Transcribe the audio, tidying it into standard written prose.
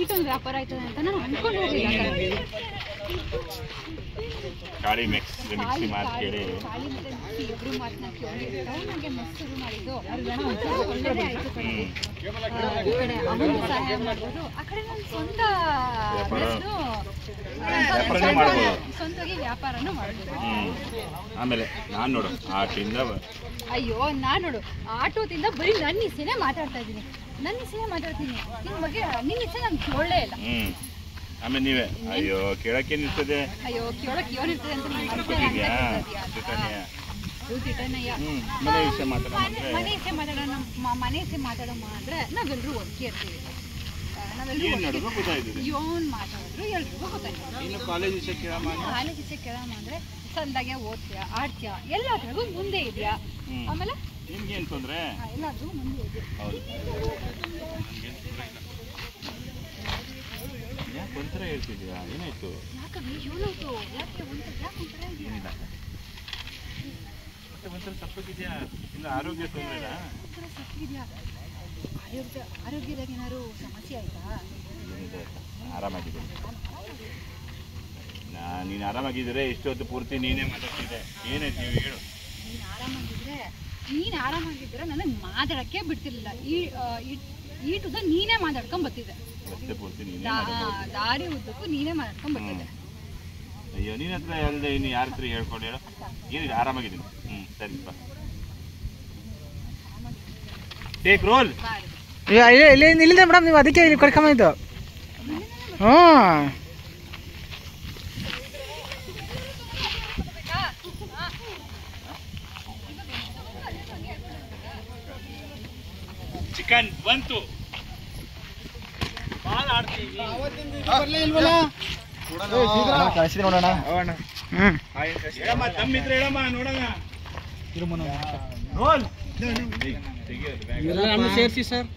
ಈಟೊಂದು ವ್ಯಾಪಾರ ಆಯ್ತದೆ ಅಂತ ನಾನು ಅನ್ಕೊಂಡು ಹೋಗಿಲ್ಲ. ಕಾಳಿ ಮಿಕ್ಸಿ ಮಾತು ಕೇಳಿ ಇಬ್ರು ಮಾತನ್ನ ಕೇಳಿ ನನಗೆ ಮೆಸ್ ಶುರು ಮಾಡಿದ್ದು ಒಳ್ಳೆದೇ ಆಯ್ತು. ಈ ಕಡೆ ಅವನಿಗೆ ಸಹಾಯ ಮಾಡ್ಬೋದು, ಆ ಕಡೆ ನನ್ನ ಸ್ವಂತ ಸ್ವಂತವಾಗಿ ವ್ಯಾಪಾರನೂ ಮಾಡ್ಬೋದು. ಆಮೇಲೆ ನಾನು ನೋಡು ಆಟೋದಿಂದ ಅಯ್ಯೋ ನಾನು ನೋಡು ಆಟೋದಿಂದ ಬರೀ ನನ್ನ ಇಸೆನೇ ಮಾತಾಡ್ತಾ ಇದ್ದೀನಿ, ನನ್ನ ಇಸೆನೇ ಮಾತಾಡ್ತೀನಿ. ನಿನ್ನ ಬಗ್ಗೆ ನಿನ್ನ ಇಸೆ ನಾನು ಕೇಳಲೇ ಇಲ್ಲ. ಆಮೇಲೆ ನೀವೇ ಅಯ್ಯೋ ಕೇಳಕ್ಕೆ ನಿಲ್ತದೆ, ಅಯ್ಯೋ ಕೇಳಕ್ಕೆ ಏನು ಇರ್ತದೆ ಅಂತ ಅನ್ಕೋತಿದ್ಯಾ? ಮನೆ ವಿಷಯ ಮಾತಾಡೋಣ, ಮನೆ ವಿಷಯ ಮಾತಾಡೋಣ, ಮನೆ ವಿಷಯ ಮಾತಾಡೋಣ ಅಂದ್ರೆ ನಾವೆಲ್ಲರೂ ಒಟ್ಟಿಗೆ ಇರ್ತೀವಿ. ನಾವೆಲ್ಲರೂ ಯೋನ್ ಮಾತಾಡಿದ್ರು ಎಲ್ರಿಗೂ ಗೊತ್ತಾಯ್ತು. ಕಾಲೇಜ್ ವಿಷಯ ಕೇಳಮ್ಮ, ಕಾಲೇಜ್ ವಿಷಯ ಕೇಳಮ್ಮ ಅಂದ್ರೆ ಸಂದಾಗೆ ಓದ್ತೀಯ, ಆಡ್ತೀಯ, ಎಲ್ಲದ್ರಾಗೂ ಮುಂದೆ ಇದೆಯಾ. ಆಮೇಲೆ ನಿಮ್ಗೇನು ತೊಂದರೆ? ಎಲ್ಲಾದ್ರೂ ಮುಂದೆ ಇದೆ. ಯಾಕೆ ಒಂಥರ ಹೇಳ್ತಿದ್ಯಾ? ಏನಾಯ್ತು? ಯಾಕಂದ್ರೆ ಹೇಳೋದು ಯಾಕೆ ಒಂಥರ ಏನಿಲ್ಲ, ಮತ್ತೆ ಒಂಥರ ಸಪ್ಪಗಿದ್ಯಾ? ಇಲ್ಲ ಆರೋಗ್ಯ ತೊಂದರೆ? ಸಪ್ಪಗಿದ್ಯಾ? ಆರೋಗ್ಯದಾಗ ಏನಾದ್ರು ಸಮಸ್ಯೆ ಆಯ್ತಾ? ಏನಿದೆ, ಆರಾಮಾಗಿದ್ದೀನಿ. ನೀನು ಆರಾಮಾಗಿದ್ರೆ ಇಷ್ಟೊತ್ತು ಪೂರ್ತಿ ನೀನೇ ಮಾತಾಡ್ತಿದ್ದೆ. ಏನಾಯ್ತು ನೀವು ಹೇಳು. ನೀನು ಆರಾಮಾಗಿದ್ರೆ ನನಗೆ ಮಾತಾಡಕ್ಕೆ ಬಿಡ್ತಿರ್ಲಿಲ್ಲ. ಈ ಟುದ ನೀನೇ ಮಾತಾಡ್ಕೊಂಡ್ ಬರ್ತಿದ್ದೆ, ದಾರಿ ಉದ್ದಕ್ಕೂ ನೀನೇ ಮಾತಾಡ್ಕೊಂಡ್ ಬರ್ತಿದ್ದೆ. ಅಯ್ಯೋ ನಿನ್ನ ಹತ್ರ ಅಲ್ಲದೆ ಇನ್ನು ಯಾರ ಹತ್ರ ಹೇಳ್ಕೊಂಡು ಹೇಳೋ. ಏನಿದೆ, ಆರಾಮಾಗಿದ್ದೀನಿ. ಸರಿ ಬಾ, ಟೇಕ್ ರೋಲ್. ಇಲ್ಲಿಂದ ಮೇಡಮ್ ನೀವು ಅದಕ್ಕೆ ಇಲ್ಲಿ ಕರ್ಕೊಂಬಂದಿದ್ದು. ಚಿಕನ್ ಬಂತು, ಬಾಲ್ ಆಡ್ತೀವಿ. ನೋಡೋಣ. ಹೇಳಮ್ಮ, ತಮ್ಮಿದ್ರೆ ಹೇಳಮ್ಮ, ನೋಡೋಣ. ರೋಲ್ ಸೇರಿಸಿ ಸರ್.